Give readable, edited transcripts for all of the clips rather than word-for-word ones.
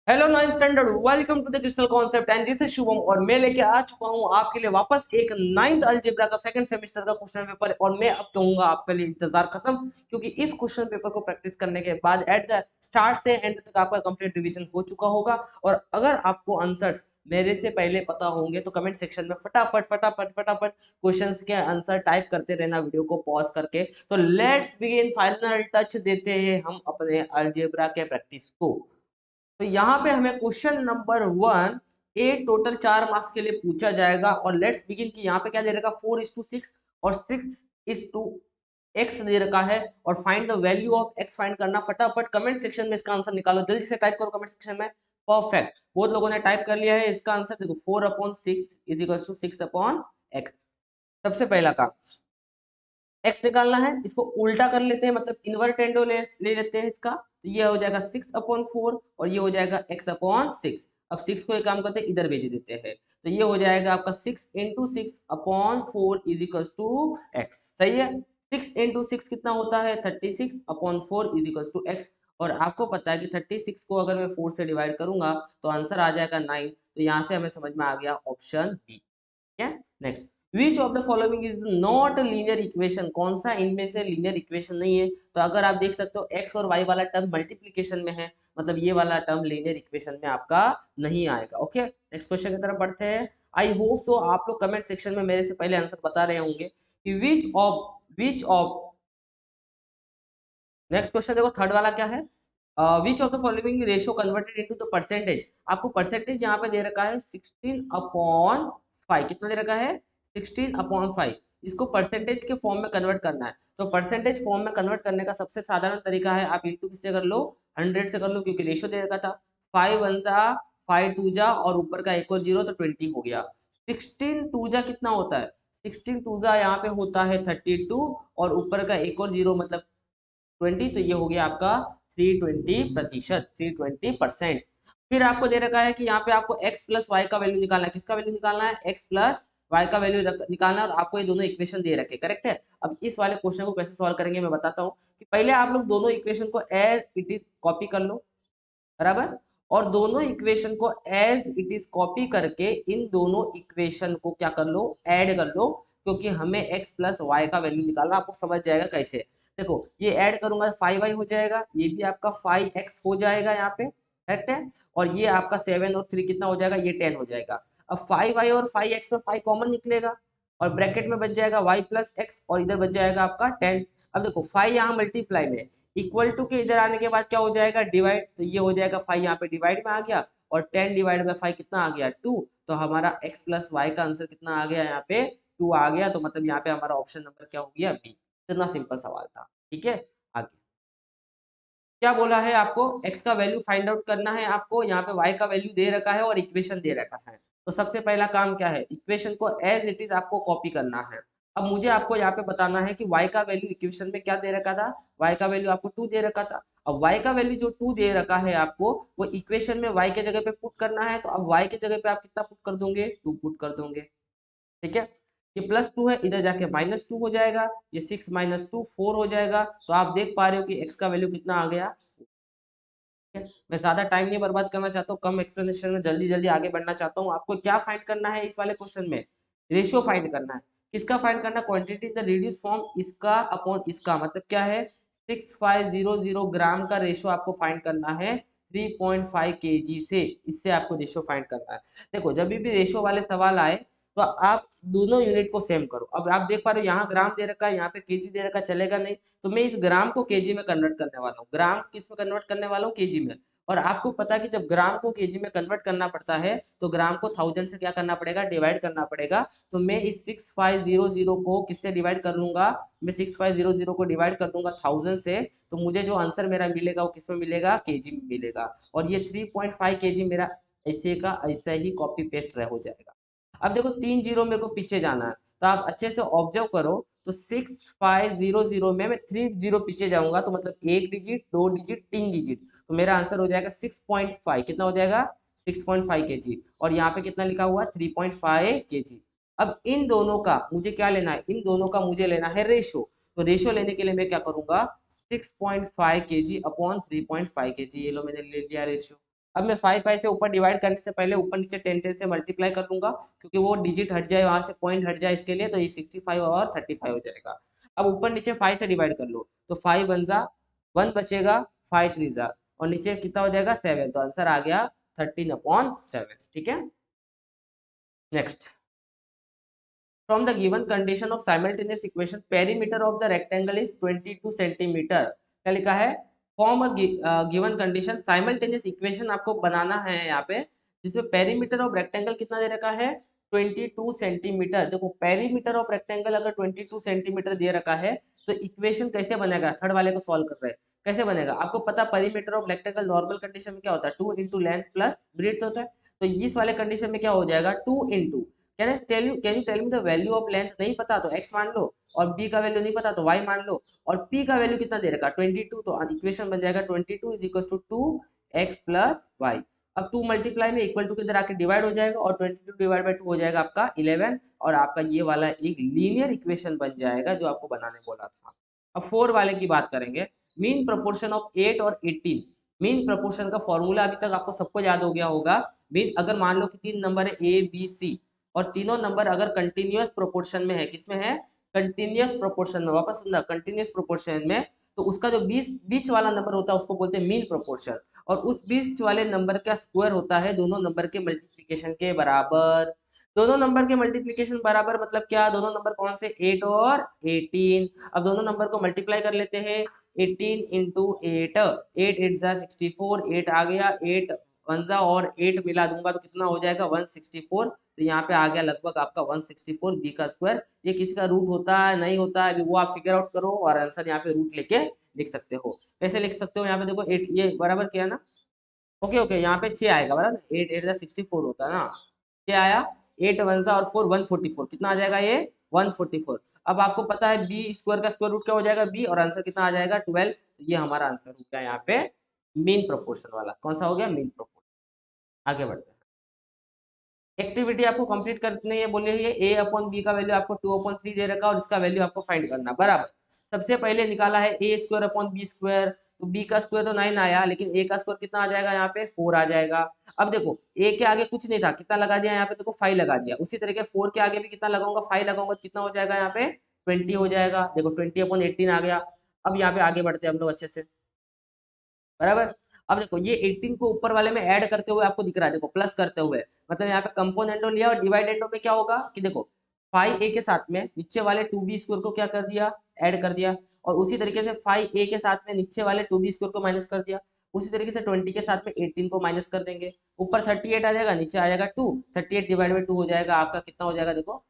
Hello nine standard, welcome to the Crystal Concept and this is Shubham. और मैं लेके आ चुका हूँ आपके लिए वापस एक नाइन्थ अलजेब्रा का सेकंड सेमेस्टर का क्वेश्चन पेपर। और मैं अब कहूंगा आपके लिए इंतजार खत्म, क्योंकि इस क्वेश्चन पेपर को प्रैक्टिस करने के बाद एट द स्टार्ट से एंड तक आपका कंप्लीट रिवीजन हो चुका होगा। और अगर आपको आंसर्स मेरे से पहले पता होंगे तो कमेंट सेक्शन में फटाफट फटाफट फटाफट क्वेश्चंस के आंसर टाइप करते रहना, वीडियो को पॉज करके। तो लेट्स बिगिन, फाइनल टच देते हैं हम अपने अलजेब्रा के प्रैक्टिस को। तो यहाँ पे हमें क्वेश्चन नंबर 1 ए टोटल 4 मार्क्स के लिए पूछा जाएगा। और लेट्स बिगिन कि यहाँ पे क्या दे रखा, 4:6 और 6:x दे रखा है। और find the value of x find करना। फटाफट कमेंट सेक्शन में इसका आंसर निकालो, जल्दी से टाइप करो कमेंट सेक्शन में। परफेक्ट, बहुत लोगों ने टाइप कर लिया है इसका आंसर। देखो 4/6 इज इक्वल टू 6/x। सबसे पहला काम, x निकालना है, इसको उल्टा कर लेते हैं, मतलब इन्वर्टेंडो ले लेते हैं इसका। तो ये हो जाएगा 6/4 और ये हो जाएगा x/6। अब 6 को एक काम करते हैं, इधर भेज देते हैं। तो ये हो जाएगा आपका 6 × 6/4 इज इक्वल टू x। सही है। 6 × 6 कितना होता है, 36/4 इज इक्वल टू x। और आपको पता है कि 36 को अगर मैं 4 से डिवाइड करूंगा तो आंसर आ जाएगा 9। तो यहाँ से हमें समझ में आ गया ऑप्शन बी। ठीक है। Next, which of the following is not linear equation, कौन सा इनमें से लीनियर इक्वेशन नहीं है। तो अगर आप देख सकते हो एक्स और वाई वाला टर्म मल्टीप्लीकेशन में है, मतलब ये वाला टर्म लीनियर इक्वेशन में आपका नहीं आएगा। ओके, नेक्स्ट क्वेश्चन की तरफ बढ़ते हैं। आई होप सो आप लोग कमेंट सेक्शन में मेरे से पहले आंसर बता रहे होंगे कि विच ऑफ नेक्स्ट क्वेश्चन देखो, थर्ड वाला क्या है, विच of the following ratio converted into the percentage. आपको परसेंटेज यहाँ पे दे रखा है 16/5। कितना दे रखा है, 16/5। इसको परसेंटेज के फॉर्म में कन्वर्ट करना है। तो परसेंटेज फॉर्म में कन्वर्ट करने का सबसे साधारण तरीका है, आप इंटू किससे कर लो, 100 से कर लो, क्योंकि रेशियो दे रखा था 5 1 जा 5 2 जा और ऊपर का एक और जीरो तो 20 हो गया। 16 2 जा कितना होता है, 16 2 जा यहाँ पे होता है 32 और ऊपर का एक और जीरो मतलब 20। तो ये हो गया आपका 320%, 320%। फिर आपको दे रखा है कि यहाँ पे आपको x प्लस वाई का वैल्यू निकालना है। किसका वैल्यू निकालना है, x प्लस वाई का वैल्यू निकालना है। और आपको ये दोनों इक्वेशन दे रखे, करेक्ट है। अब इस वाले क्वेश्चन को कैसे सॉल्व करेंगे मैं बताता हूँ। कि पहले आप लोग दोनों इक्वेशन को एज इट इज कॉपी कर लो, बराबर। और दोनों इक्वेशन को एज इट इज कॉपी करके इन दोनों इक्वेशन को क्या कर लो, ऐड कर लो, क्योंकि हमें x प्लस वाई का वैल्यू निकालना। आपको समझ जाएगा कैसे। देखो ये ऐड करूंगा 5y हो जाएगा, ये भी आपका 5x हो जाएगा यहाँ पे, करेक्ट है। और ये आपका 7 और 3 कितना हो जाएगा, ये 10 हो जाएगा। अब 5y और 5x में 5 कॉमन निकलेगा और ब्रैकेट में बच जाएगा y प्लस x और इधर बच जाएगा आपका 10। अब देखो 5 यहाँ मल्टीप्लाई में, इक्वल टू के इधर आने के बाद क्या हो जाएगा, डिवाइड। तो ये हो जाएगा 5 यहाँ पे डिवाइड में आ गया और 10 डिवाइड बाय 5 कितना आ गया, 2। तो हमारा x प्लस वाई का आंसर कितना आ गया, यहाँ पे 2 आ गया। तो मतलब यहाँ पे हमारा ऑप्शन नंबर क्या हो गया, बी। इतना सिंपल सवाल था। ठीक है, आगे क्या बोला है, आपको x का वैल्यू फाइंड आउट करना है। आपको यहाँ पे y का वैल्यू दे रखा है और इक्वेशन दे रखा है। तो सबसे पहला काम क्या है, इक्वेशन को एज इट इज आपको कॉपी करना है। अब मुझे आपको यहाँ पे बताना है कि y का वैल्यू इक्वेशन में क्या दे रखा था, y का वैल्यू आपको 2 दे रखा था। अब y का वैल्यू जो 2 दे रखा है आपको, वो इक्वेशन में y के जगह पे पुट करना है। तो अब y के जगह पे आप कितना पुट कर दोगे, 2 पुट कर दोगे। ठीक है, ये +2 है, इधर जाके -2 हो जाएगा। ये 6 - 2 4 हो जाएगा। तो आप देख पा रहे हो कि x का वैल्यू कितना आ गया। मैं ज्यादा टाइम नहीं बर्बाद करना चाहता हूँ, कम एक्सप्लेनेशन में जल्दी जल्दी आगे बढ़ना चाहता हूँ। आपको क्या फाइंड करना है इस वाले क्वेश्चन में, रेशियो फाइंड करना है। किसका फाइंड करना, quantity in the reduce form, इसका अपॉन इसका, मतलब क्या है, 6500 ग्राम का रेशियो आपको फाइंड करना है 3.5 kg से। इससे आपको रेशियो फाइंड करना है। देखो जब भी रेशियो वाले सवाल आए तो आप दोनों यूनिट को सेम करो। अब आप देख पा रहे हो यहाँ ग्राम दे रखा है, यहाँ पे केजी दे रखा है, चलेगा नहीं। तो मैं इस ग्राम को केजी में कन्वर्ट करने वाला हूँ। ग्राम किस में कन्वर्ट करने वाला हूँ, केजी में। और आपको पता है कि जब ग्राम को केजी में कन्वर्ट करना पड़ता है तो ग्राम को 1000 से क्या करना पड़ेगा, डिवाइड करना पड़ेगा। तो मैं इस 6500 को किससे डिवाइड कर लूंगा, मैं 6500 को डिवाइड कर दूंगा 1000 से। तो मुझे जो आंसर मेरा मिलेगा वो किसमें मिलेगा, केजी में मिलेगा। और ये 3.5 केजी मेरा ऐसे का ऐसा ही कॉपी पेस्ट रह हो जाएगा। अब देखो 3 जीरो मेरे को पीछे जाना है, तो आप अच्छे से ऑब्जर्व करो। तो 6500 में मैं 3 जीरो पीछे जाऊंगा, तो मतलब 1 डिजिट 2 डिजिट 3 डिजिट। तो मेरा आंसर हो जाएगा 6.5। कितना हो जाएगा, 6.5 केजी। और यहाँ पे कितना लिखा हुआ, 3.5 केजी। अब इन दोनों का मुझे क्या लेना है, इन दोनों का मुझे लेना है रेशो। तो रेशो लेने के लिए मैं क्या करूंगा, 6.5 केजी अपॉन 3.5 केजी। ये लो मैंने ले लिया रेशो। अब मैं 5 से ऊपर डिवाइड करने से पहले ऊपर नीचे 10 से मल्टीप्लाई कर लूंगा, क्योंकि वो डिजिट हट जाए, वहां से पॉइंट हट जाए इसके लिए, तो ये 65 और 35 हो जाएगा। अब ऊपर नीचे 5 से डिवाइड कर लो, तो 5 वन जा 1 बचेगा, 5 3 जा, और नीचे कितना हो जाएगा 7, तो आंसर आ गया 13/7। ठीक है, next. From the given condition of simultaneous equation, perimeter of the rectangle is 22 centimetre. क्या लिखा है? Form a given condition, simultaneous equation आपको बनाना है यहाँ पे, जिसमें पेरीमीटर ऑफ रेक्टेंगल कितना दे रखा है 22 सेंटीमीटर। देखो पेरीमीटर ऑफ रेक्टेंगल अगर 22 सेंटीमीटर दे रखा है, तो इक्वेशन कैसे बनेगा? थर्ड वाले को सॉल्व कर रहे हैं, कैसे बनेगा आपको पता। Perimeter of rectangle normal condition में क्या होता है 2 इंटू लेंथ प्लस ब्रेड्थ होता है, तो इस वाले कंडीशन में क्या हो जाएगा 2 into, can you tell me the value of length, नहीं पता तो x मान लो, और b का वैल्यू नहीं पता तो y मान लो, और p का वैल्यू कितना दे रखा 22, तो इक्वेशन बन जाएगा 22 is equal to 2x plus Y. अब 2 मल्टीप्लाई में इक्वल टू के इधर आके डिवाइड हो जाएगा, और 22 डिवाइड बाई 2 हो जाएगा आपका 11, और आपका ये वाला एक लीनियर इक्वेशन बन जाएगा जो आपको बनाने बोला था। अब 4 वाले की बात करेंगे, मीन प्रोपोर्शन ऑफ 8 और 18। मीन प्रोपोर्शन का फॉर्मूला अभी तक आपको सबको याद हो गया होगा। मीन अगर मान लो कि 3 नंबर है ए बी सी, और तीनों नंबर अगर कंटिन्यूअस प्रोपोर्शन में है, किसमें है कंटिन्यूअस प्रोपोर्शन में, वापस कंटिन्यूअस प्रोपोर्शन में, तो उसका जो बीच बीच वाला नंबर होता है उसको बोलते हैं मीन प्रोपोर्शन, और उस बीच वाले नंबर का स्क्वायर होता है दोनों नंबर के मल्टीप्लिकेशन के बराबर। दोनों नंबर के मल्टीप्लिकेशन बराबर मतलब क्या, दोनों नंबर कौन से 8 और 18। अब दोनों नंबर को मल्टीप्लाई कर लेते हैं, 18 इंटू 8, 8 8 जा 64, 8 आ गया, 8 वन जा और 8 मिला दूंगा तो कितना हो जाएगा 164, तो यहाँ पे आ गया लगभग आपका 164 बी का स्क्वायर। ये किसका रूट होता है नहीं होता है अभी वो आप फिगर आउट करो, और आंसर यहाँ पे रूट लेके लिख सकते हो। कैसे लिख सकते हो, यहाँ पे देखो 8 ये बराबर किया ना, ओके ओके, यहाँ पे 6 आएगा बराबर, 8 8 64 होता है ना, 6 आया, 8 वन सा और 4 144, कितना आ जाएगा ये 144। अब आपको पता है बी स्क्वायर का स्क्वायर रूट क्या हो जाएगा बी, और आंसर कितना आ जाएगा 12, तो ये हमारा आंसर हो गया यहाँ पे मीन प्रोपोर्शन वाला। कौन सा हो गया मीन प्रोपोर्शन। आगे बढ़ते हैं, एक्टिविटी आपको कंप्लीट करनी है, बोले ये ए अपॉन बी का वैल्यू आपको 2/3 दे रखा, और इसका वैल्यू आपको फाइंड करना बराबर। सबसे पहले निकाला है ए स्क्वायर अपॉन बी स्क्वायर, तो बी का स्क्वायर तो 9 आया, लेकिन ए का स्क्वायर कितना आ जाएगा यहाँ पे 4 आ जाएगा। अब देखो ए के आगे कुछ नहीं था, कितना लगा दिया यहाँ पे देखो 5 लगा दिया, उसी तरीके 4 के आगे भी कितना लगाऊंगा 5 लगाऊंगा, कितना हो जाएगा यहाँ पे 20 हो जाएगा। देखो 20/18 आ गया। अब यहाँ पे आगे बढ़ते हैं हम लोग अच्छे से, बराबर। अब देखो ये 18 को ऊपर वाले में ऐड करते हुए आपको दिख रहा है, देखो प्लस करते हुए, मतलब यहाँ पे कंपोनेंटो लिया, और डिवाइडेंडो में क्या होगा कि देखो 5a के साथ में नीचे वाले 2b स्क्वायर को क्या कर दिया ऐड कर दिया, और उसी तरीके से 5a के साथ में नीचे वाले 2b स्क्वायर को माइनस कर दिया, उसी तरीके से 20 के साथ में 18 को माइनस कर देंगे, ऊपर 38 आ जाएगा, नीचे आ जाएगा 2, 38 डिवाइड बाई 2 हो जाएगा आपका, कितना हो जाएगा देखो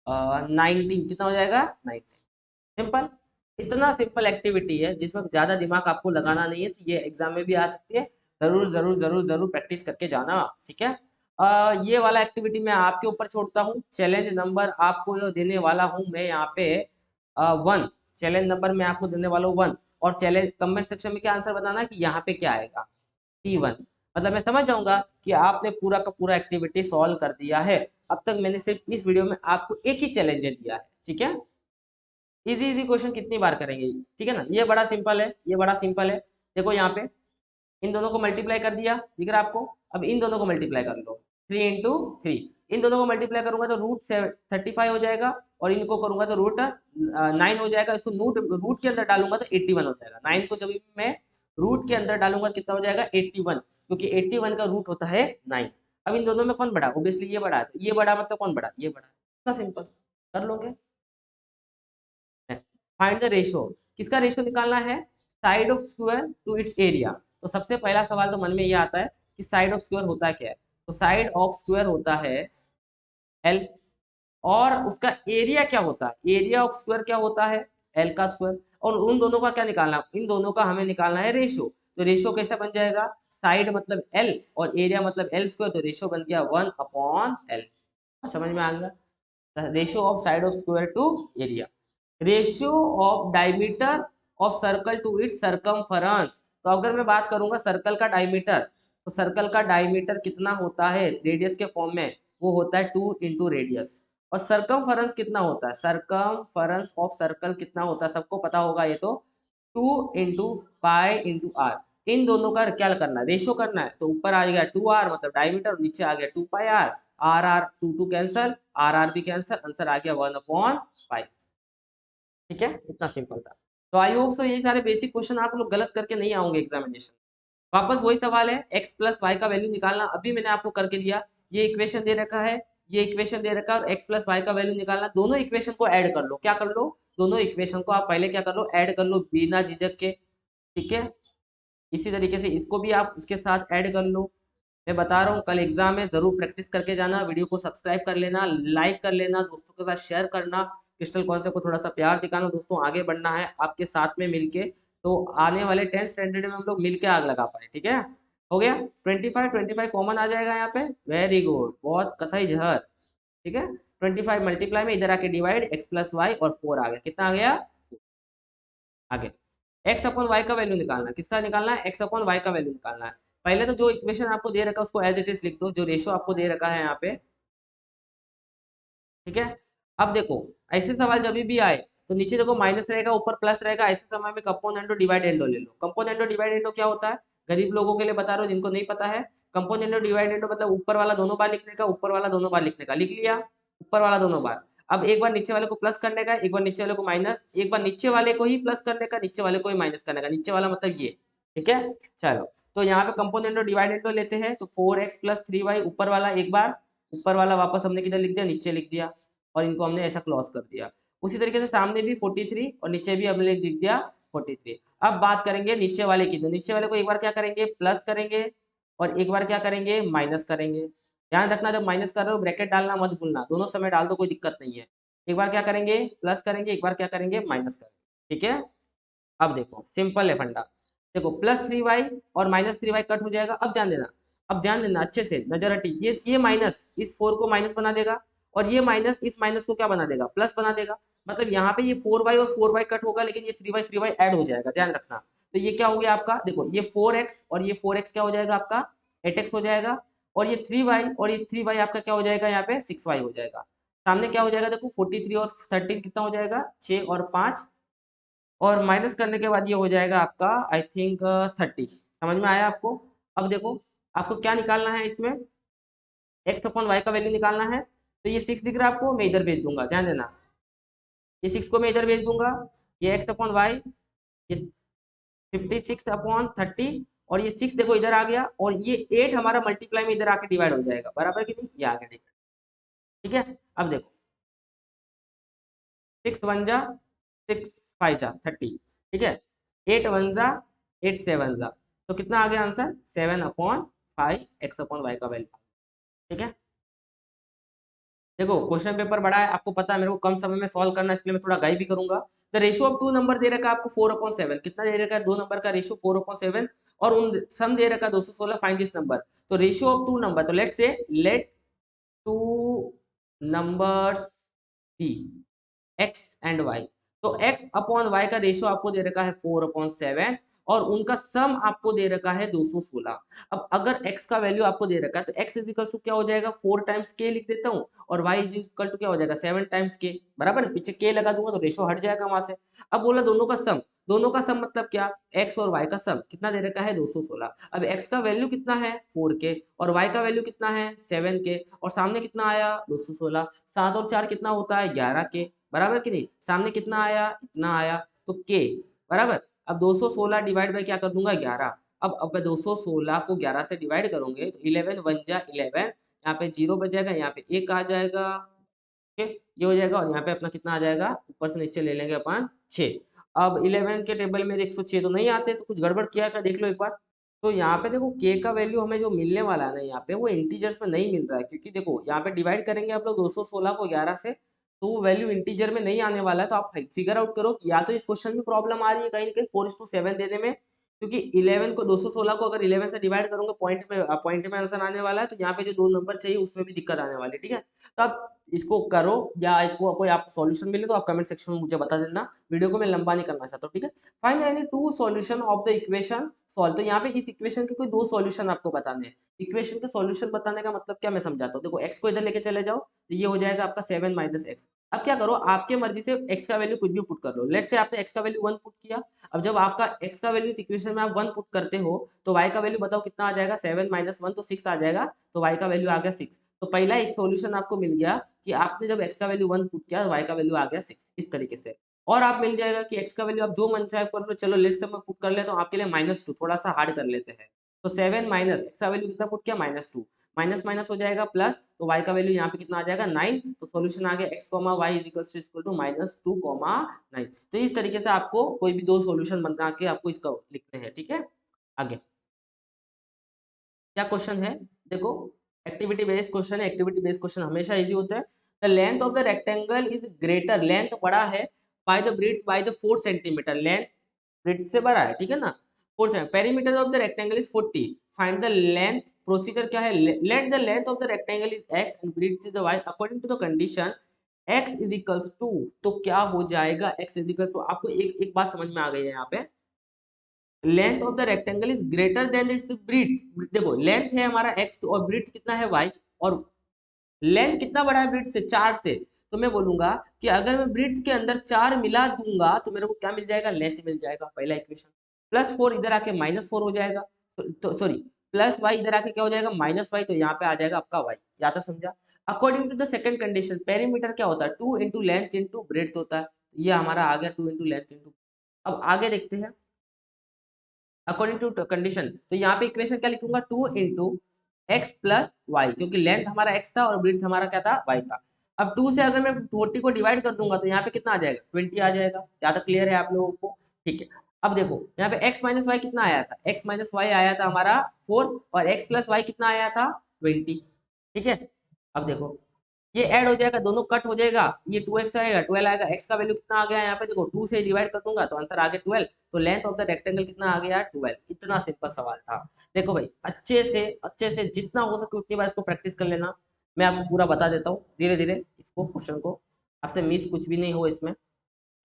19, कितना हो जाएगा 19। सिंपल, इतना सिंपल एक्टिविटी है जिसमें ज्यादा दिमाग आपको लगाना नहीं है, तो ये एग्जाम में भी आ सकती है, जरूर जरूर जरूर जरूर प्रैक्टिस करके जाना। ठीक है, ये वाला एक्टिविटी मैं आपके ऊपर छोड़ता हूँ। चैलेंज नंबर आपको जो देने वाला हूँ मैं यहाँ पे 1, चैलेंज नंबर मैं आपको देने वाला हूँ 1, और चैलेंज कमेंट सेक्शन में क्या आंसर बताना कि यहाँ पे क्या आएगा C1, मतलब मैं समझ जाऊंगा कि आपने पूरा का पूरा एक्टिविटी सॉल्व कर दिया है। अब तक मैंने सिर्फ इस वीडियो में आपको एक ही चैलेंज दिया है, ठीक है। इजी इजी क्वेश्चन कितनी बार करेंगे, ठीक है ना, ये बड़ा सिंपल है, ये बड़ा सिंपल है। देखो यहाँ पे इन दोनों को मल्टीप्लाई कर दिया, दिख रहा है आपको, अब इन दोनों को मल्टीप्लाई कर लो, 3 इंटू 3, इन दोनों को मल्टीप्लाई करूंगा तो रूट 35 हो जाएगा, और इनको करूंगा तो रूट 9 हो जाएगा, इसको रूट के अंदर डालूंगा तो 81 हो जाएगा, 9 को जब मैं रूट के अंदर डालूंगा कितना हो जाएगा 81, क्योंकि 81 का रूट होता है 9। अब इन दोनों में कौन बड़ा, ऑब्वियसली ये बड़ा है, तो ये बड़ा मतलब कौन बड़ा, ये बड़ा, इतना सिंपल कर लोगे। फाइंड द रेशो, किसका रेशो निकालना है, side of square to its area. तो सबसे पहला सवाल तो मन में ये आता है कि साइड ऑफ स्क्वायर होता क्या है, तो साइड ऑफ स्क्वायर होता है एल, और उसका एरिया क्या होता है, एरिया ऑफ स्क्वायर क्या होता है एल का स्क्वायर, और उन दोनों का क्या निकालना, इन दोनों का हमें निकालना है रेशो। तो रेशो कैसे बन जाएगा, साइड मतलब एल और एरिया मतलब एल स्क्वायर, तो रेशो बन गया 1/L। समझ में आ गया, ratio of side of square to area. Ratio of diameter of circle to its circumference, तो अगर मैं बात करूंगा सर्कल का डायमीटर, तो सर्कल का डायमीटर कितना होता है रेडियस के फॉर्म में, वो होता है 2 इंटू रेडियस। और सरकमफेरेंस कितना होता है, सरकमफेरेंस ऑफ सर्कल कितना होता है सबको पता होगा ये तो, 2 इंटू पाई इंटू आर। इन दोनों का क्या करना है, रेशो करना है। तो ऊपर आ गया 2r मतलब डायमीटर, नीचे आ गया 2πr, R R 2 cancel, R भी कैंसल, आंसर आ गया 1/5। ठीक है, इतना सिंपल था। तो आई होप सो ये सारे बेसिक क्वेश्चन आप लोग गलत करके नहीं आओगे एग्जामिनेशन। वापस वही सवाल है, x प्लस वाई का वैल्यू निकालना, अभी मैंने आपको करके दिया। ये इक्वेशन दे रखा है, ये इक्वेशन दे रखा है, और x प्लस वाई का वैल्यू निकालना। दोनों इक्वेशन को ऐड कर लो, क्या कर लो, दोनों इक्वेशन को आप पहले क्या कर लो, ऐड कर लो बिना झिझक के। ठीक है, इसी तरीके से इसको भी आप उसके साथ ऐड कर लो। मैं बता रहा हूँ कल एग्जाम है, जरूर प्रैक्टिस करके जाना। वीडियो को सब्सक्राइब कर लेना, लाइक कर लेना, दोस्तों के साथ शेयर करना। क्रिस्टल कॉन्सेप्ट को थोड़ा सा प्यार दिखाना दोस्तों, आगे बढ़ना है आपके साथ में मिलके। तो आने वाले 10th स्टैंडर्ड में हम लोग मिलके आग लगा पाए। ठीक है, हो गया। 25 कॉमन आ जाएगा यहाँ पे, वेरी गुड, बहुत कथई जहर। ठीक है, 25 मल्टीप्लाई में इधर आके डिवाइड, एक्स प्लस वाई और 4 आ गया, कितना आ गया, आगे एक्स अपॉन वाई का वैल्यू निकालना, किसका निकालना है, एक्स अपॉन वाई का वैल्यू निकालना है। पहले तो जो इक्वेशन आपको दे रखा है उसको एज इट इज लिख दो, जो रेशो आपको दे रखा है यहाँ पे। ठीक है, अब देखो ऐसे सवाल जब भी आए तो नीचे देखो माइनस रहेगा, ऊपर प्लस रहेगा, ऐसे समय में कंपोनेंट डिवाइड एंडो ले लो। कंपोनेंट डिवाइड एंडो क्या होता है, गरीब लोगों के लिए बता रहा हूँ, जिनको नहीं पता है। कंपोनेंट डिवाइड एंडो मतलब ऊपर वाला दोनों बार लिखने का, ऊपर वाला दोनों बार लिखने का, लिख लिया ऊपर वाला दोनों बार। अब एक बार नीचे वाले को प्लस करने का, एक बार नीचे वाले को माइनस, एक बार नीचे वाले को ही प्लस करने का, नीचे वाले को ही माइनस करने का, नीचे वाला मतलब ये। ठीक है, चलो तो यहाँ पे कंपोनेंट डिवाइड एंडो लेते हैं, तो 4x प्लस 3y ऊपर वाला एक बार, ऊपर वाला वापस हमने किधर लिख दिया, नीचे लिख दिया, और इनको हमने ऐसा क्लोज कर दिया। उसी तरीके से सामने भी 43 और नीचे भी हमने लिख दिया 43। अब बात करेंगे नीचे वाले की, तो नीचे वाले को एक बार क्या करेंगे, प्लस करेंगे, और एक बार क्या करेंगे, माइनस करेंगे। ध्यान रखना जब माइनस कर रहे हो ब्रैकेट डालना मत भूलना, दोनों समय डाल दो, कोई दिक्कत नहीं है। एक बार क्या करेंगे, प्लस करेंगे, एक बार क्या करेंगे, माइनस करेंगे। ठीक है, अब देखो सिंपल है फंडा। देखो प्लस 3y और माइनस 3y कट हो जाएगा। अब ध्यान देना, अब ध्यान देना अच्छे से, नजर हटी, ये माइनस इस 4 को माइनस बना देगा, और ये माइनस इस माइनस को क्या बना देगा, प्लस बना देगा। मतलब यहाँ पे ये 4y और 4y कट होगा, लेकिन ये 3y ऐड हो जाएगा, ध्यान रखना। तो ये क्या हो गया आपका, देखो ये 4x और ये 4x क्या हो जाएगा आपका, 8x हो जाएगा, और ये 3y और ये 3y आपका क्या हो जाएगा, यहाँ पे 6y हो जाएगा। सामने क्या हो जाएगा, देखो 43 और 13 कितना हो जाएगा, 6 और 5, और माइनस करने के बाद ये हो जाएगा आपका आई थिंक 30। समझ में आया आपको। अब देखो आपको क्या निकालना है इसमें, एक्स अपॉन वाई का वैल्यू निकालना है। तो ये 6 दिख रहा है आपको, मैं इधर भेज दूंगा, ध्यान देना, ये 6 को मैं इधर भेज दूंगा, ये एक्स अपॉन वाई, ये 56/30, और ये 6 देखो इधर आ गया, और ये 8 हमारा मल्टीप्लाई में इधर आके डिवाइड हो जाएगा, बराबर कि नहीं, ये आ गया डिवाइड। ठीक है, अब देखो 6 1 जा 6 5 जा 30, ठीक है, 8 1 जा 8 7 जा, तो कितना आ गया आंसर, 7/5 एक्स अपॉन वाई का वैल्यू। ठीक है, देखो क्वेश्चन पेपर बड़ा है, आपको पता है मेरे को कम समय में सॉल्व करना है, इसलिए मैं थोड़ा गाइड भी करूंगा। The ratio of two number दे रखा है आपको 4/7, कितना दे रखा है, दो नंबर का रेशियो 4/7, और उन सम दे रखा है 216, फाइंड दिस नंबर। तो रेशियो ऑफ टू नंबर, तो let say let two numbers be X and Y. तो एक्स अपॉन वाई का रेशियो आपको दे रखा है 4/7, और उनका सम आपको दे रखा है 216। अब अगर x का वैल्यू आपको दे रखा है, तो x इज इक्वल टू क्या हो जाएगा, 4 टाइम्स k लिख देता हूँ, और y इज इक्वल टू क्या हो जाएगा, 7 टाइम्स k, बराबर, पीछे k लगा दूंगा तो रेशियो हट जाएगा वहां से। अब बोला दोनों का सम, दोनों का सम मतलब क्या, x और y का सम कितना दे रखा है, 216। अब x का वैल्यू कितना है 4k, और y का वैल्यू कितना है 7k, और सामने कितना आया 216, 7 और 4 कितना होता है 11k, बराबर कि नहीं, सामने कितना आया, इतना आया, तो k बराबर। अब 216 डिवाइड बाय क्या कर दूंगा 11। अब मैं 216 को 11 से डिवाइड करोगे तो 11 1 जा 11, यहाँ पे 0 बचेगा, यहाँ पे 1 आ जाएगा। ओके, ये हो जाएगा, और यहाँ पे अपना कितना आ जाएगा, ऊपर से नीचे ले लेंगे अपन 6। अब 11 के टेबल में 106 तो नहीं आते, तो कुछ गड़बड़ किया क्या, देख लो एक बार। तो यहाँ पे देखो k का वैल्यू हमें जो मिलने वाला है ना, यहाँ पे वो इंटीजर्स में नहीं मिल रहा है, क्योंकि देखो यहाँ पे डिवाइड करेंगे आप लोग 216 को 11 से, तो वो वैल्यू इंटीजर में नहीं आने वाला है। तो आप फिगर आउट करो, या तो इस क्वेश्चन में प्रॉब्लम आ रही है कहीं ना कहीं 4:7 देने में, क्योंकि 11 को 216 को अगर 11 से डिवाइड करोगे पॉइंट में आंसर आने वाला है, तो यहाँ पे जो दो नंबर चाहिए उसमें भी दिक्कत आने वाली है। ठीक है, तो आप इसको करो, या इसको कोई आपको सॉल्यूशन मिले तो आप कमेंट सेक्शन में मुझे बता देना। वीडियो को मैं लंबा नहीं करना चाहता हूँ, ठीक है। Find any two solution of the equation solve. तो यहाँ पे इस इक्वेशन के कोई दो सॉल्यूशन आपको बताने हैं। इक्वेशन के सॉल्यूशन बताने का मतलब क्या, मैं समझाता हूँ। देखो x को इधर लेके चले जाओ तो ये हो जाएगा आपका 7 माइनस एक्स। अब क्या करो, आपके मर्जी से x का वैल्यू कुछ भी पुट कर लो। लेट से आपने x का वैल्यू 1 पुट किया। अब जब आपका x का वैल्यू इस इक्वेशन में आप 1 पुट करते हो तो y का वैल्यू बताओ कितना आ जाएगा, 7 माइनस 1 तो 6 आ जाएगा, तो y का वैल्यू आ गया 6। तो पहला एक सॉल्यूशन आपको मिल गया कि आपने जब x का वैल्यू 1 पुट किया, y का वैल्यू आ गया 6, इस तरीके से। और आप मिल जाएगा कि x का वैल्यू आप जो मन चाहे कर लो। चलो लेट से मैं पुट कर लेता हूँ आपके लिए -2, थोड़ा सा हार्ड कर लेते हैं। तो 7 माइनस x का वैल्यू कितना पुट किया, -2, माइनस माइनस हो जाएगा प्लस, तो y का वैल्यू यहाँ पे कितना आ जाएगा 9। तो सॉल्यूशन आ गया x, y इक्वल टू -2, 9। तो इस तरीके से आपको कोई भी दो सॉल्यूशन बना के आपको इसका लिखते हैं, ठीक है। आगे क्या क्वेश्चन है, देखो एक्टिविटी बेस्ड क्वेश्चन है। एक्टिविटी बेस्ड क्वेश्चन हमेशा इजी होता है। The length of the rectangle is greater, length बड़ा है by the breadth by the 4 centimetre, length breadth से बड़ा है, ठीक है ना। 4 centimetre, perimeter of the rectangle is 40, find the length. Procedure क्या है, let the length of the rectangle is x and breadth is y according to the condition x is equals to. तो क्या हो जाएगा, x इज इक्वल्स टू, आपको एक एक बात समझ में आ गई है यहाँ पे, length of the rectangle is greater than its breadth. देखो लेंथ है हमारा x और ब्रीथ कितना है y, और लेंथ कितना बड़ा है ब्रीथ से, 4 से। तो मैं बोलूंगा कि अगर मैं ब्रीथ के अंदर 4 मिला दूंगा तो मेरे को क्या मिल जाएगा, लेंथ मिल जाएगा, पहला इक्वेशन। +4 इधर आके -4 हो जाएगा, तो सॉरी प्लस वाई इधर आके क्या हो जाएगा, -y, तो यहाँ पे आ जाएगा आपका y। यहाँ तक समझा। According to the second condition, perimeter क्या होता है, 2 इंटू लेंथ इंटू ब्रेथ होता है। ये हमारा आ गया 2 इंटू लेंथ इंटू। अब आगे देखते हैं अकॉर्डिंग टू कंडीशन। तो यहाँ पे इक्वेशन क्या लिखूंगा, 2 इंटू एक्स प्लस वाई, क्योंकि लेंथ हमारा x था और ब्रेड्थ हमारा क्या था, y था। अब 2 से अगर मैं 40 को डिवाइड कर दूंगा तो यहाँ पे कितना आ जाएगा, 20 आ जाएगा। यहाँ तक क्लियर है आप लोगों को, ठीक है। अब देखो यहाँ पे x माइनस वाई कितना आया था, x माइनस वाई आया था हमारा 4, और x प्लस वाई कितना आया था 20, ठीक है। अब देखो ये ऐड हो जाएगा, दोनों कट हो जाएगा, ये 2x आएगा, 12 आएगा, x का वैल्यू कितना आ गया यहाँ पे, देखो 2 से डिवाइड कर दूंगा तो आंसर आ गया 12। तो लेंथ ऑफ द रेक्टेंगल कितना आ गया, 12। इतना सिंपल सवाल था। देखो भाई अच्छे से जितना हो सके उतनी बार इसको प्रैक्टिस कर लेना। मैं आपको पूरा बता देता हूँ धीरे धीरे इसको, क्वेश्चन को, आपसे मिस कुछ भी नहीं हो इसमें,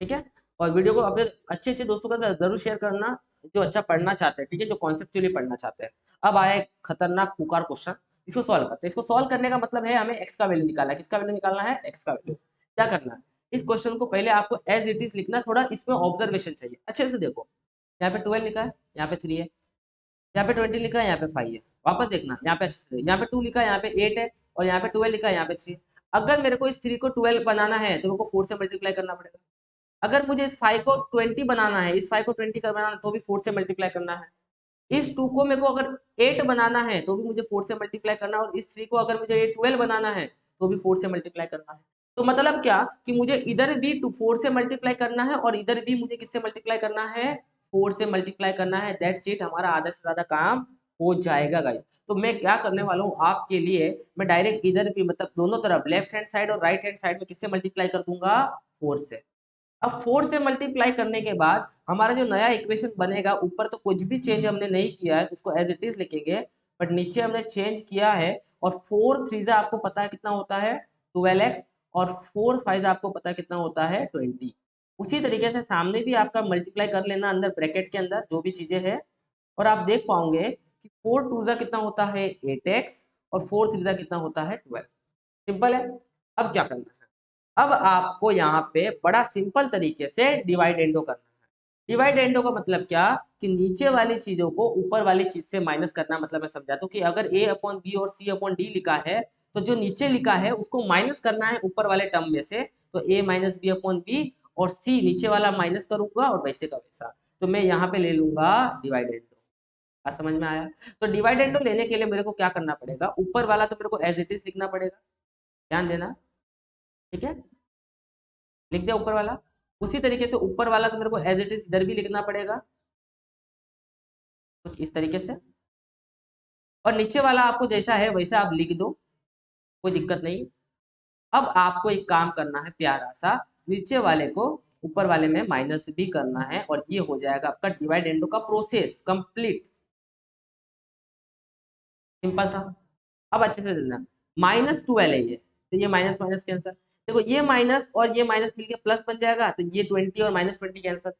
ठीक है। और वीडियो को अपने अच्छे अच्छे दोस्तों के साथ जरूर शेयर करना जो अच्छा पढ़ना चाहते हैं, ठीक है, जो कॉन्सेप्चुअली पढ़ना चाहते हैं। अब आया एक खतरनाक पुकार क्वेश्चन, इसको सॉल्व करते हैं। इसको सॉल्व करने का मतलब है हमें एक्स का वैल्यू निकालना है। किसका वैल्यू निकालना है, एक्स का वैल्यू। क्या करना है, इस क्वेश्चन को पहले आपको एज इट इज लिखना, थोड़ा इसमें ऑब्जर्वेशन चाहिए। अच्छे से देखो, यहाँ पे 12 लिखा है, यहाँ पे 3 है, यहाँ पे 20 लिखा है, यहाँ पे 5 है। वापस देखना, यहाँ पे अच्छे से, यहाँ पे 2 लिखा है, यहाँ पे 8 है, और यहाँ पे 12 लिखा है, यहाँ पे 3। अगर मेरे को इस 3 को 12 बनाना है तो मेरे को 4 से मल्टीप्लाई करना पड़ेगा। अगर मुझे इस 5 को 20 बनाना है, इस 5 को 20 का बनाना है तो भी 4 से मल्टीप्लाई करना है। इस 2 को मेरे को अगर 8 बनाना है तो भी मुझे 4 से मल्टीप्लाई करना है, और इस 3 को अगर मुझे ये 12 बनाना है तो भी 4 से मल्टीप्लाई करना है। तो मतलब क्या कि मुझे इधर भी 4 से मल्टीप्लाई करना है और इधर भी मुझे किससे मल्टीप्लाई करना है, 4 से मल्टीप्लाई करना है। दैट्स इट, हमारा आधा से ज्यादा काम हो जाएगा गाइस। तो मैं क्या करने वाला हूँ आपके लिए, मैं डायरेक्ट इधर भी मतलब दोनों तरफ लेफ्ट हैंड साइड और राइट हैंड साइड में किससे मल्टीप्लाई कर दूंगा, 4 से। अब 4 से मल्टीप्लाई करने के बाद हमारा जो नया इक्वेशन बनेगा, ऊपर तो कुछ भी चेंज हमने नहीं किया है तो उसको एज इट इज लिखेंगे, बट नीचे हमने चेंज किया है। और 4 3 आपको पता है कितना होता है 12x, और 4 5 आपको पता है कितना होता है 20। उसी तरीके से सामने भी आपका मल्टीप्लाई कर लेना अंदर ब्रैकेट के अंदर जो भी चीजें हैं, और आप देख पाओगे कि 4 2 कितना होता है 8x, और 4 3 कितना होता है 12। सिंपल है। अब क्या करना है, अब आपको यहाँ पे बड़ा सिंपल तरीके से डिवाइड एंडो करना है। डिवाइड एंडो का मतलब क्या, कि नीचे वाली चीजों को ऊपर वाली चीज से माइनस करना। मतलब मैं समझाता हूँ कि अगर a अपॉन बी और c अपॉन डी लिखा है तो जो नीचे लिखा है उसको माइनस करना है ऊपर वाले टर्म में से। तो a minus B upon B, और c नीचे वाला माइनस करूंगा और वैसे का वैसा। तो मैं यहाँ पे ले लूंगा डिवाइड एंडो। समझ में आया। तो डिवाइड एंडो लेने के लिए मेरे को क्या करना पड़ेगा, ऊपर वाला तो मेरे को एज इट इज लिखना पड़ेगा, ध्यान देना, ठीक है। लिख दिया ऊपर वाला। उसी तरीके से ऊपर वाला तो मेरे को एज इट इज इधर भी लिखना पड़ेगा कुछ इस तरीके से, और नीचे वाला आपको जैसा है वैसा आप लिख दो, कोई दिक्कत नहीं। अब आपको एक काम करना है प्यारा सा, नीचे वाले को ऊपर वाले में माइनस भी करना है, और ये हो जाएगा आपका डिवाइड एंडो का प्रोसेस कंप्लीट। सिंपल था। अब अच्छे से देखना, -12 है ये, तो ये माइनस माइनस कैंसिल। देखो ये माइनस और ये माइनस मिलके प्लस बन जाएगा, तो ये 20 और माइनस 20 कैंसिल।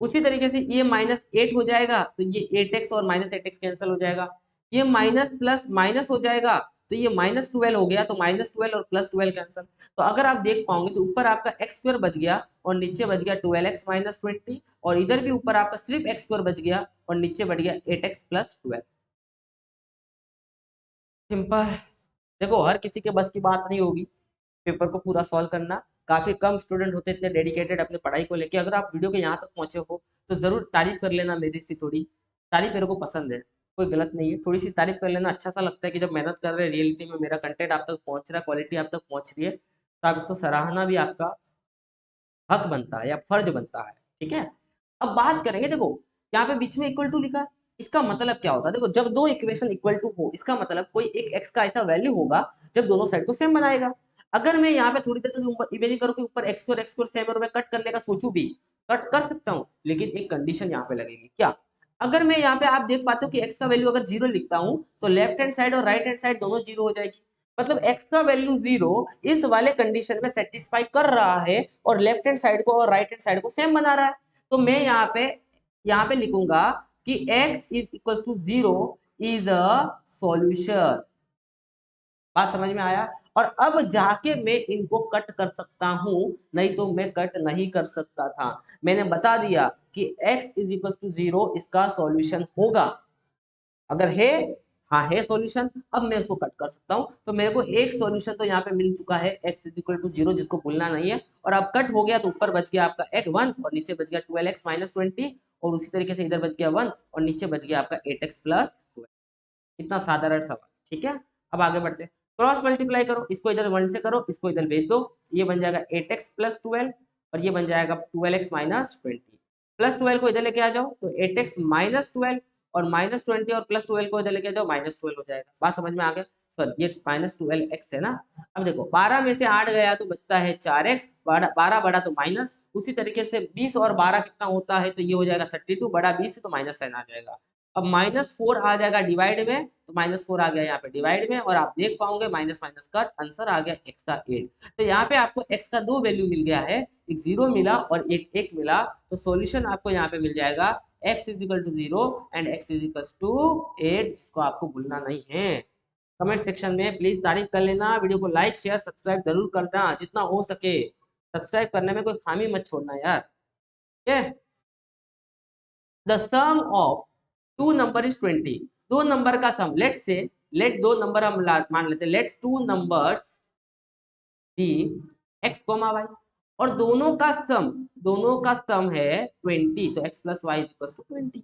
उसी तरीके से ये -8 हो जाएगा, तो ये 8x और -8x कैंसिल हो जाएगा। ये माइनस प्लस माइनस हो जाएगा, तो ये -12 हो गया, तो -12 और +12 कैंसिल। तो अगर आप देख पाओगे तो ऊपर आपका x² बच गया और नीचे बच गया 12x - 20, और इधर भी ऊपर आपका सिर्फ x² बच गया और नीचे बढ़ गया 8x + 12। सिंपल। देखो हर किसी के बस की बात नहीं होगी पेपर को पूरा सॉल्व करना। काफी कम स्टूडेंट होते इतने डेडिकेटेड अपनी पढ़ाई को लेके। अगर आप वीडियो के यहाँ तक पहुंचे हो तो जरूर तारीफ कर लेना मेरी सी थोड़ी। तारीफ मेरे को पसंद है, कोई गलत नहीं है, थोड़ी सी तारीफ कर लेना। अच्छा सा लगता है कि जब मेहनत कर रहे हैं, रियलिटी में मेरा कंटेंट आप तक पहुंच रहा है, क्वालिटी आप तक पहुंच रही है, तो आप इसको सराहना भी आपका हक बनता है या फर्ज बनता है। ठीक है, अब बात करेंगे। देखो यहाँ पे बीच में इक्वल टू लिखा है, इसका मतलब क्या होता है? देखो जब दो इक्वेशन इक्वल टू हो, इसका मतलब कोई एक एक्स का ऐसा वैल्यू होगा जब दोनों साइड को सेम बनाएगा। अगर मैं यहाँ पे थोड़ी देर तक इमेजिन करूँ कि ऊपर x² सेम है और मैं कट करने का सोचूं भी, कट कर सकता हूँ, लेकिन एक कंडीशन यहाँ पे लगेगी। क्या? अगर मैं यहाँ पे आप देख पाते हो कि x का वैल्यू अगर 0 लिखता हूँ तो लेफ्ट हैंड साइड और राइट हैंड साइड दोनों 0 हो जाएगी। मतलब x का वैल्यू 0 इस वाले कंडीशन में सेटिस्फाई कर रहा है और लेफ्ट हैंड साइड को और राइट हैंड साइड को सेम बना रहा है। तो मैं यहाँ पे लिखूंगा कि x is equal to 0 is a solution. बात समझ में आया? और अब जाके मैं इनको कट कर सकता हूं, नहीं तो मैं कट नहीं कर सकता था। मैंने बता दिया कि x इज इक्वल टू 0 इसका सॉल्यूशन होगा। अगर है, हाँ है सॉल्यूशन, अब मैं इसको कट कर सकता हूं। तो मेरे को एक सॉल्यूशन तो यहाँ पे मिल चुका है x इज इक्वल टू 0, जिसको भूलना नहीं है। और अब कट हो गया तो ऊपर बच गया आपका x1 और नीचे बच गया 12x - 20, और उसी तरीके से इधर बच गया 1 और नीचे बच गया आपका 8x + 12। इतना साधारण सवाल। ठीक है, अब आगे बढ़ते हैं। क्रॉस मल्टीप्लाई करो, इसको इधर 1 से करो, इसको इधर भेज दो, ये बन जाएगा 8x + 12 और ये बन जाएगा 12x - 20। +12 को इधर लेके आ जाओ तो 8x - 12 और -20 और +12 को इधर लेके आ जाओ -12 हो जाएगा। बात समझ में आ गया? सॉरी ये -12x है ना। अब देखो 12 में से 8 गया तो बचता है 4x, 12 बड़ा तो माइनस। उसी तरीके से 20 और 12 कितना होता है? तो ये हो जाएगा 32, बड़ा 20 है तो माइनस साइन आ जाएगा। अब -4 आ जाएगा डिवाइड में, तो -4 आ गया यहाँ पे डिवाइड में, और आप देख पाओगे माइनस माइनस कट, आंसर आ गया x का 8। तो यहाँ पे आपको x का 2 वैल्यू मिल गया है, एक 0 मिला और एक 1 मिला। तो सॉल्यूशन आपको यहाँ पे मिल जाएगा x is equal to 0 and x is equal to 8। इसको आपको भूलना नहीं है। कमेंट सेक्शन में प्लीज तारीफ कर लेना, वीडियो को लाइक शेयर सब्सक्राइब जरूर करना जितना हो सके। सब्सक्राइब करने में कोई खामी मत छोड़ना यार। ठीक है, the sum of two number is 20। दो नंबर का सम, लेट से, लेट दो नंबर हम मान लेते हैं, let two numbers be x, y, और दोनों का सम है 20, तो x + y = 20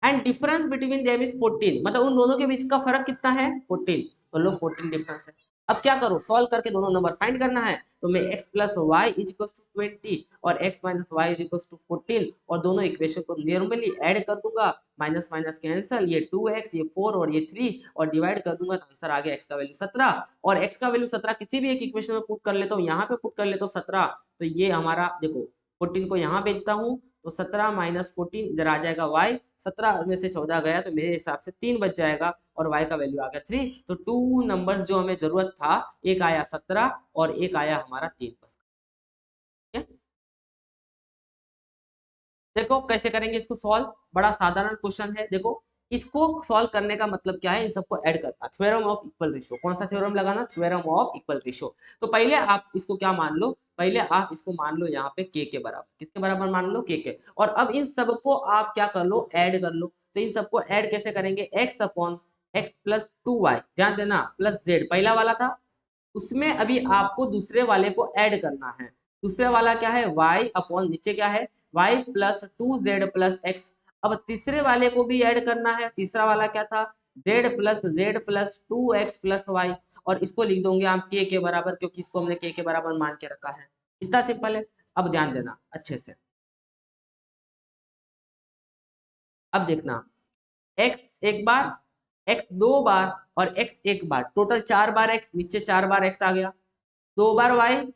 and difference between them is 14। मतलब उन दोनों के बीच का फर्क कितना है? 14। तो लो 14 डिफरेंस है। अब क्या करो, सॉल्व करके दोनों नंबर फाइंड करना है। तो मैं x + y = 20 और x - y = 14 और दोनों इक्वेशन को नॉर्मली ऐड कर दूंगा, माइनस माइनस कैंसिल, ये 2x, ये 4 और ये 3, और डिवाइड कर दूंगा तो आंसर आ गया x का वैल्यू 17। और x का वैल्यू 17 किसी भी एक इक्वेशन में पुट कर लेता हूँ, यहाँ पे पुट कर लेता हूँ 17, तो ये हमारा देखो 14 को यहाँ भेजता हूँ तो 17 - 14 इधर आ जाएगा y। 17 में से 14 गया तो मेरे हिसाब से 3 बच जाएगा और y का वैल्यू आ गया 3। तो टू नंबर्स जो हमें जरूरत था, एक आया 17 और एक आया हमारा 3 बस। ठीक है, देखो कैसे करेंगे इसको सॉल्व। बड़ा साधारण क्वेश्चन है। देखो इसको सॉल्व करने का मतलब क्या है? इन सबको ऐड करना, थ्योरम ऑफ इक्वल रेशियो। कौन सा थ्योरम लगाना? Theorem of equal ratio. तो पहले आप इसको क्या मान लो? पहले आप इसको मान लो यहाँ पे k के बराबर। किसके बराबर मान लो? k के। और अब इन सबको आप क्या कर लो? ऐड कर लो। तो इन सबको ऐड कैसे करेंगे? x + 2y, ध्यान देना, प्लस z पहला वाला था, उसमें अभी आपको दूसरे वाले को ऐड करना है। दूसरे वाला क्या है? y नीचे क्या है? y + 2z + x। अब तीसरे वाले को भी ऐड करना है। तीसरा वाला क्या था? z + 2x + y, और इसको लिख दोगे आप k के बराबर, क्योंकि इसको हमने k के बराबर मान के रखा है। इतना सिंपल है। अब ध्यान देना अच्छे से, अब देखना, x एक बार, x दो बार और x एक बार, टोटल 4 बार x, नीचे 4 बार x आ गया। 2 बार y,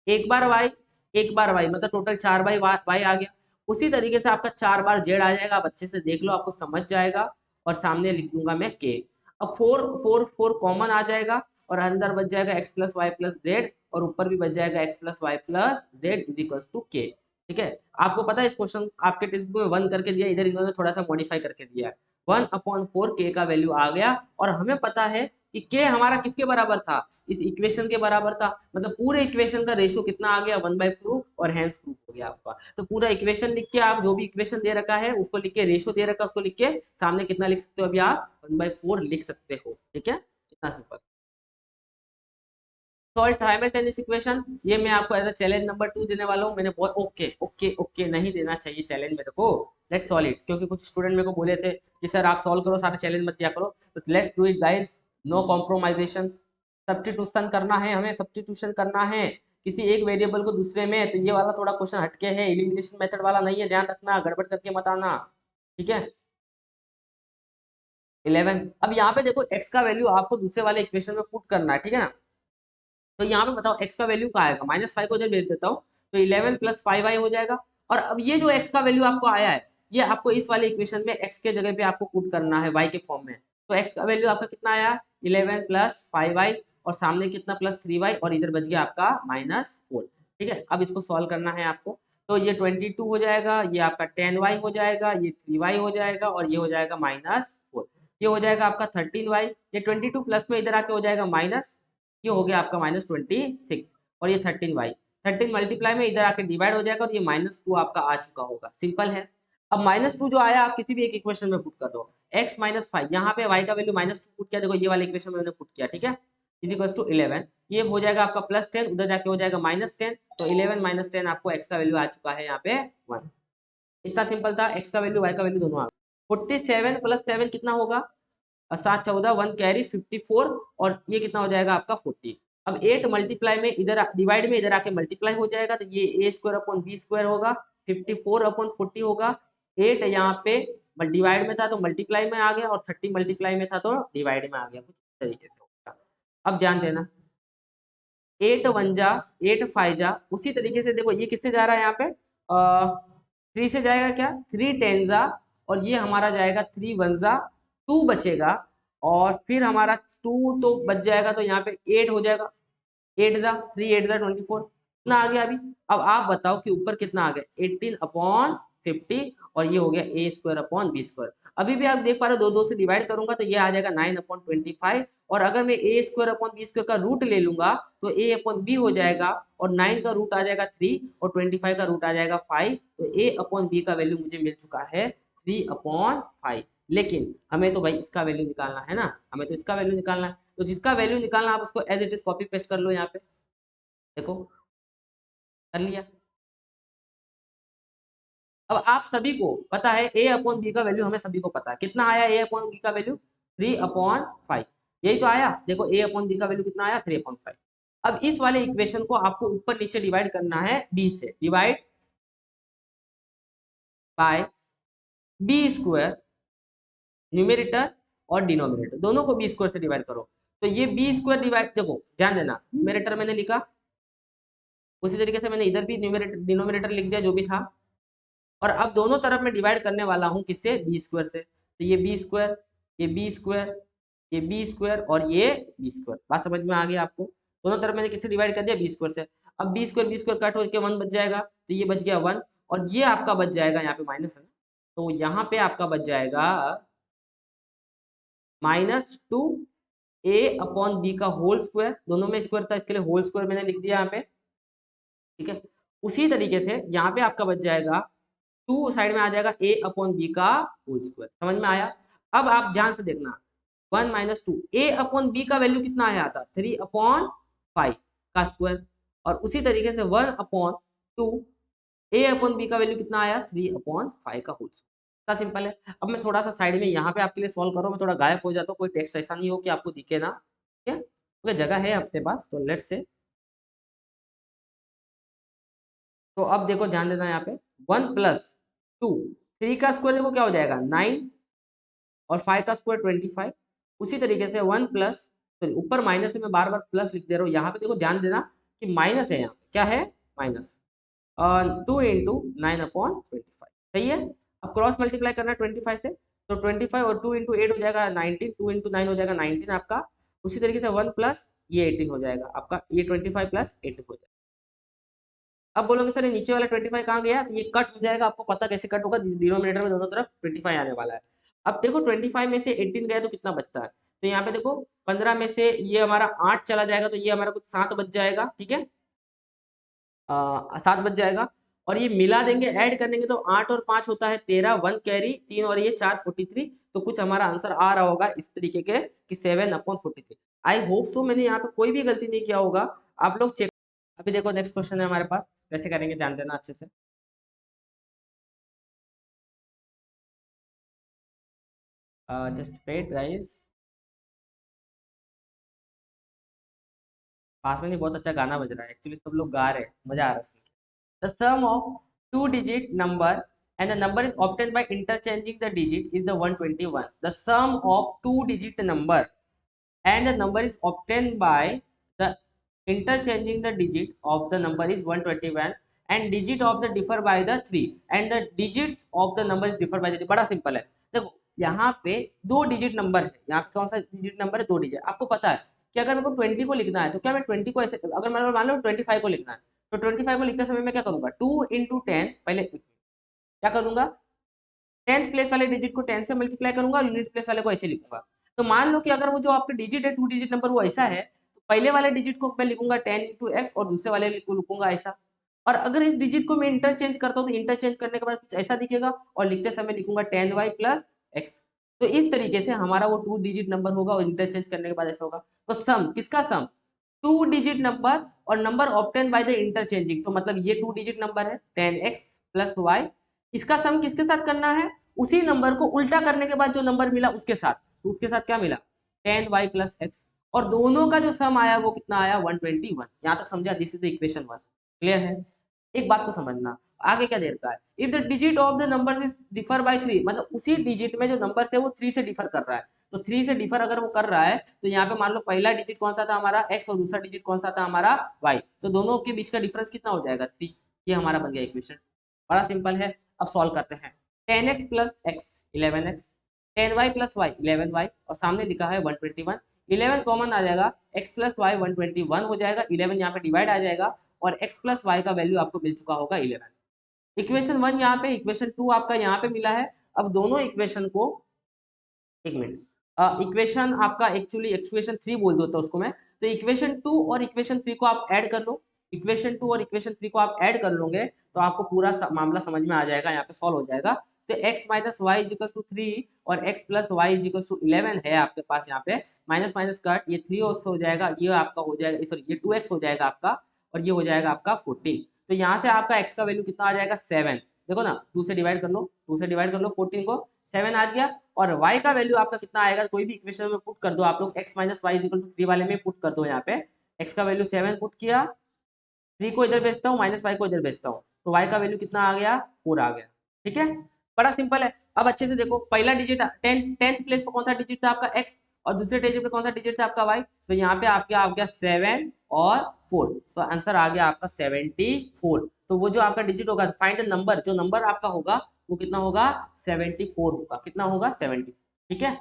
एक बार y, एक बार y, मतलब टोटल 4 बार y आ गया। उसी तरीके से आपका 4 बार z आ जाएगा। आप अच्छे से देख लो, आपको समझ जाएगा। और सामने लिख दूंगा मैं k। अब फोर फोर फोर कॉमन आ जाएगा और अंदर बच जाएगा X plus Y plus Z और ऊपर भी बच जाएगा X plus Y plus Z is equal to K. ठीक है, आपको पता है इस क्वेश्चन आपके टेक्स्ट बुक में 1 करके दिया, इधर इन्होंने थोड़ा सा मॉडिफाई करके दिया है। 1/4 के का वैल्यू आ गया और हमें पता है कि के हमारा किसके बराबर था, इस इक्वेशन के बराबर था। मतलब पूरे इक्वेशन का रेशियो कितना आ गया 1/4 और हैंस प्रूफ हो गया आपका। तो पूरा इक्वेशन लिख के आप जो भी इक्वेशन दे रखा है उसको लिख के, रेशियो दे रखा है उसको लिख के सामने कितना लिख सकते हो, अभी आप 1/4 लिख सकते हो। ठीक है, इतना सिंपल। सॉल्व साइमल्टेनियस इक्वेशन, ये मैं आपको एज चैलेंज नंबर 2 देने वाला हूँ। मैंने बहुत ओके ओके ओके नहीं देना चाहिए चैलेंज मेरे को। लेट्स सॉल्व इट, क्योंकि कुछ स्टूडेंट मेरे को बोले थे कि सर आप सॉल्व करो, सारे चैलेंज मत दिया करो। तो let's do it guys, no compromisation. Substitution करना है हमें, सब्स्टिट्यूशन करना है किसी एक वेरिएबल को दूसरे में। तो ये वाला थोड़ा क्वेश्चन हटके है, एलिमिनेशन मेथड वाला नहीं है, ध्यान रखना, गड़बड़ करके मत आना। ठीक है, 11। अब यहाँ पे देखो x का वैल्यू आपको दूसरे वाले इक्वेशन में पुट करना है। ठीक है ना, तो यहाँ पे बताओ x का वैल्यू क्या आएगा, -5 को जब भेज देता हूँ तो 11 + 5y हो जाएगा। और अब ये जो x का वैल्यू आपको आया है, ये आपको इस वाले इक्वेशन में x के जगह पे आपको पुट करना है y के फॉर्म में। तो x का वैल्यू आपका कितना आया, 11 + 5y और सामने कितना +3y और इधर बच गया आपका -4। ठीक है, अब इसको सॉल्व करना है आपको। तो ये 22 हो जाएगा, ये आपका 10y हो जाएगा, ये 3y हो जाएगा और ये हो जाएगा -4। ये हो जाएगा आपका 13y, ये 22 प्लस में इधर आके हो जाएगा माइनस, ये हो गया आपका -26 और ये 13y, 13 मल्टीप्लाई में इधर आके डिवाइड हो जाएगा और ये -2 आपका आ चुका होगा। सिंपल है। अब -2 जो आया आप किसी भी एक इक्वेशन में पुट कर दो, x - 5, यहाँ पे y का वैल्यू -2 पुट किया, देखो ये वाले इक्वेशन में मैंने पुट किया। ठीक है, इज इक्वल टू 11, ये हो जाएगा आपका +10, उधर जाके हो जाएगा -10, तो 11 - 10 आपको x का वैल्यू आ चुका है यहाँ पे 1। इतना सिंपल था, x का वैल्यू y का वैल्यू दोनों आ गए। 47 + 7 कितना होगा, और 7 14 1 कैरी 54 और ये कितना हो जाएगा आपका 40। अब 8 मल्टीप्लाई में इधर डिवाइड में इधर आके मल्टीप्लाई हो जाएगा, तो ये a² / b² होगा, 54/40 होगा। 8 यहाँ पे डिवाइड में था तो मल्टीप्लाई में आ गया और 30 मल्टीप्लाई में था तो डिवाइड में आ गया, कुछ इस तरीके से होगा। अब ध्यान देना, 8 1 जा 8 5 जा, उसी तरीके से देखो ये किससे जा रहा है यहाँ पे 3 से जाएगा, क्या 3 10 जा और ये हमारा जाएगा 3 1 जा, 2 बचेगा और फिर हमारा 2 तो बच जाएगा, तो यहाँ पे 8 हो जाएगा, 8 जा 3 8 जा 24, कितना आ गया अभी। अब आप बताओ कि ऊपर कितना आ गया 18/50 और ये हो गया a² / b²। अभी भी आप देख पा रहे हो 2 2 से डिवाइड करूंगा तो ये आ जाएगा 9/25 और अगर मैं a² / b² का रूट ले लूंगा तो a/b हो जाएगा और 9 का रूट आ जाएगा 3 और 25 का रूट आ जाएगा 5, तो a/b का वैल्यू मुझे मिल चुका है 3/5। लेकिन हमें तो भाई इसका वैल्यू निकालना है ना, हमें तो इसका वैल्यू निकालना है, तो जिसका वैल्यू निकालना आप उसको as it is copy paste कर लो यहाँ पे, देखो कर लिया। अब आप सभी को पता है a/b का वैल्यू, हमें सभी को पता है कितना आया a/b का वैल्यू 3/5, यही तो आया। देखो a/b का वैल्यू कितना आया 3/5। अब इस वाले इक्वेशन को आपको ऊपर नीचे डिवाइड करना है b से, डिवाइड बाय b², न्यूमेरेटर और डिनोमिनेटर दोनों को b² से डिवाइड करो। तो ये b² डिवाइड, देखो ध्यान देना, न्यूमेरेटर मैंने लिखा, उसी तरीके से मैंने इधर भी न्यूमेरेटर डिनोमिनेटर लिख दिया जो भी था, और अब दोनों तरफ मैं डिवाइड करने वाला हूँ किससे, b² से। तो ये b², ये b², ये b² और ये b², बात समझ में आ गई आपको। दोनों तरफ मैंने किससे डिवाइड कर दिया, b² से। अब b² कट होकर 1 बच जाएगा, तो ये बच गया 1 और ये आपका बच जाएगा, यहाँ पे माइनस है ना, तो यहाँ पे आपका बच जाएगा -2a/b का होल स्क्वायर, दोनों में स्क्वायर था इसके लिए होल स्क्वायर मैंने लिख दिया यहाँ पे। ठीक है, उसी तरीके से यहाँ पे आपका बच जाएगा 2 साइड में आ जाएगा a/b का होल स्क्वायर। समझ में आया। अब आप ध्यान से देखना 1 - 2 a/b का वैल्यू कितना आया था 3/5 का स्क्वायर, और उसी तरीके से 1/2 a/b का वैल्यू कितना आया 3/5 का होल स्क्वायर। इतना सिंपल है। अब मैं थोड़ा सा साइड में यहाँ पे आपके लिए सॉल्व कर रहा हूँ, मैं थोड़ा गायब हो जाता हूँ, कोई टेक्स्ट ऐसा नहीं हो कि आपको दिखे ना। ठीक है, ओके, जगह है अपने पास, तो लेट्स से, तो अब देखो ध्यान देना यहाँ पे 1 + 2, 3 का स्क्वायर देखो क्या हो जाएगा 9 और 5 का स्क्वायर 25। उसी तरीके से 1 प्लस, सॉरी ऊपर माइनस है, मैं बार बार प्लस लिख दे रहा हूँ, यहाँ पे देखो ध्यान देना कि माइनस है, यहाँ क्या है माइनस, 2 × 9/25, सही है। अब क्रॉस मल्टीप्लाई करना है 25 से, तो 25 और 2 इंटू 8 हो जाएगा 19, 2 इंटू 9 हो जाएगा 19 आपका। उसी तरीके से 1 प्लस ये 18 हो जाएगा आपका, ये 25 प्लस 18 हो जाएगा। अब बोलोगे सर ये नीचे वाला 25 कहाँ गया, तो ये कट हो जाएगा, आपको पता कैसे कट होगा, डिनोमिनेटर में दोनों तरफ 25 आने वाला है। अब देखो 25 में से 18 गया तो कितना बचता है, तो यहाँ पे देखो 15 में से ये हमारा 8 चला जाएगा, तो ये हमारा कुछ 7 बच जाएगा, ठीक है, 7 बच जाएगा। और ये मिला देंगे, ऐड कर देंगे, तो 8 और 5 होता है 13, 1 कैरी 3 और ये 4 43। तो कुछ हमारा आंसर आ रहा होगा इस तरीके के कि 7/43। आई होप सो मैंने यहाँ पे कोई भी गलती नहीं किया होगा, आप लोग चेक। अभी देखो नेक्स्ट क्वेश्चन है हमारे पास, कैसे करेंगे ध्यान देना अच्छे से। जस्ट वेट गाइस, पास में नहीं बहुत अच्छा गाना बज रहा है, एक्चुअली सब लोग गा रहे हैं, मजा आ रहा है सुन के। The sum of two digit number and the number is obtained by interchanging the digit is the 121. The sum of two digit number and the number is obtained by the interchanging the digit of the number is 121 and digit of the differ by the 3 and the digits of the number is differ by the 3। बड़ा simple है, देखो यहाँ पे दो digit number है, यहाँ पे कौन सा डिजिट नंबर है, दो डिजिट। आपको पता है कि अगर मेरे को 20 को लिखना है तो क्या मैं 20 को ऐसे, अगर मान लो 25 को लिखना है तो 25 को लिखते समय मैं क्या करूंगा, 2 इंटू 10 पहले क्या करूंगा, 10th प्लेस वाले डिजिट को 10 से मल्टीप्लाई करूंगा, यूनिट प्लेस वाले को ऐसे लिखूंगा। तो मान लो कि अगर वो जो आपके डिजिट है, टू डिजिट नंबर वो ऐसा है, तो पहले वाले डिजिट को मैं लिखूंगा 10 इंटू एक्स और दूसरे वाले को लिखूंगा ऐसा। और अगर इस डिजिट को मैं इंटरचेंज करता हूँ तो इंटरचेंज करने के बाद कुछ ऐसा दिखेगा और लिखते समय लिखूंगा 10y प्लस एक्स। तो इस तरीके से हमारा वो टू डिजिट नंबर होगा और इंटरचेंज करने के बाद ऐसा होगा। तो सम किसका, सम टू डिजिट नंबर और number obtain by the interchanging, तो मतलब ये टू डिजिट नंबर है 10x प्लस वाई, इसका सम किसके साथ करना है, उसी नंबर को उल्टा करने के बाद जो नंबर मिला उसके साथ, तो उसके साथ क्या मिला 10y प्लस एक्स, और दोनों का जो सम आया वो कितना आया 121। यहाँ तक समझा, this is the equation 1। Clear है। एक बात को समझना, आगे क्या दे रखा है, if the digit of the numbers is differ by 3, मतलब उसी डिजिट में जो नंबर है वो 3 से डिफर कर रहा है, तो 3 से डिफर अगर वो कर रहा है तो यहाँ पे मान लो पहला डिजिट कौन सा था हमारा x और दूसरा डिजिट कौन सा था हमारा y, तो दोनों के बीच का डिफरेंस कितना हो जाएगा 3। ये हमारा बन गया इक्वेशन, बड़ा सिंपल है। अब सॉल्व करते हैं, 10x plus x 11x, 10y plus Y 11y, और सामने लिखा है 121, 11 कॉमन आ जाएगा, x प्लस वाई 121 हो जाएगा, 11 यहाँ पे डिवाइड आ जाएगा और x प्लस वाई का वैल्यू आपको मिल चुका होगा 11। इक्वेशन 1 यहाँ पे, इक्वेशन 2 आपका यहाँ पे मिला है। अब दोनों इक्वेशन को, एक मिनट, इक्वेशन आपका एक्चुअली इक्वेशन 3 बोल दो तो उसको मैं, तो इक्वेशन 2 और इक्वेशन 3 को आप ऐड कर लो, इक्वेशन 2 और इक्वेशन 3 को आप ऐड कर लोगे तो आपको पूरा मामला समझ में आ जाएगा, यहाँ पे सॉल्व हो जाएगा। तो x minus Y is equal to 3 और x plus Y is equal to 11 है आपके पास, यहाँ पे माइनस माइनस कट, ये 3x हो जाएगा, ये आपका हो जाएगा, सॉरी ये 2x हो जाएगा आपका, और ये हो जाएगा आपका 14। तो यहाँ से आपका x का वैल्यू कितना आ जाएगा 7, देखो ना 2 से डिवाइड कर लो, 2 से डिवाइड कर लो 14 को, 7 आ गया। और y का वैल्यू आपका कितना आएगा, कोई भी इक्वेशन में पुट कर दो आप लोग, x minus Y is equal to 3 वाले में पुट कर दो, यहाँ पे x का वैल्यू 7 पुट किया, 3 को इधर भेजता हूँ, माइनस वाई को इधर भेजता हूँ, तो y का वैल्यू कितना आ गया 4 आ गया। ठीक है, बड़ा सिंपल है। अब अच्छे से देखो, पहला डिजिट 10th प्लेस पे कौन सा डिजिट था आपका x, और दूसरे डिजिट पे कौन सा डिजिट था आपका y, तो यहाँ पे आपका आ गया 7 और 4, तो आंसर आ गया आपका 74। तो वो जो आपका डिजिट होगा, फाइंड द नंबर, जो नंबर आपका होगा वो कितना होगा 74 होगा, कितना होगा 70। ठीक है,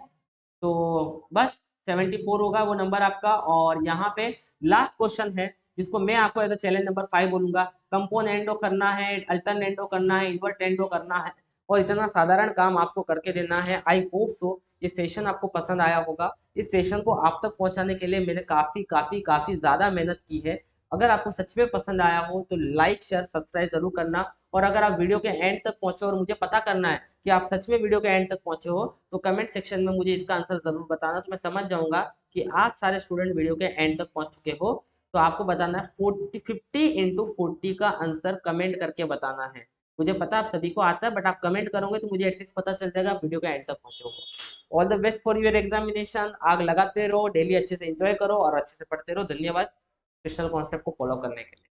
तो बस 74 होगा वो नंबर आपका। और यहाँ पे लास्ट क्वेश्चन है जिसको मैं आपको एज चैलेंज नंबर 5 बोलूंगा, कंपोनेंटो करना है, अल्टरनेटो करना है, इन्वर्टेंडो करना है, और इतना साधारण काम आपको करके देना है। आई होप सो ये सेशन आपको पसंद आया होगा। इस सेशन को आप तक पहुंचाने के लिए मैंने काफी काफी काफी ज्यादा मेहनत की है। अगर आपको सच में पसंद आया हो तो लाइक शेयर सब्सक्राइब जरूर करना, और अगर आप वीडियो के एंड तक पहुंचे और मुझे पता करना है कि आप सच में वीडियो के एंड तक पहुंचे हो, तो कमेंट सेक्शन में मुझे इसका आंसर जरूर बताना, तो मैं समझ जाऊंगा कि आप सारे स्टूडेंट वीडियो के एंड तक पहुंच चुके हो। तो आपको बताना है 50 इंटू 40 का आंसर कमेंट करके बताना है। मुझे पता आप सभी को आता है, बट आप कमेंट करोगे तो मुझे एटलीस्ट पता चल जाएगा आप वीडियो के एंड तक पहुंचे हो। All the best for your examination, आग लगाते रहो, डेली अच्छे से एंजॉय करो और अच्छे से पढ़ते रहो। धन्यवाद क्रिस्टल कॉन्सेप्ट को फॉलो करने के लिए।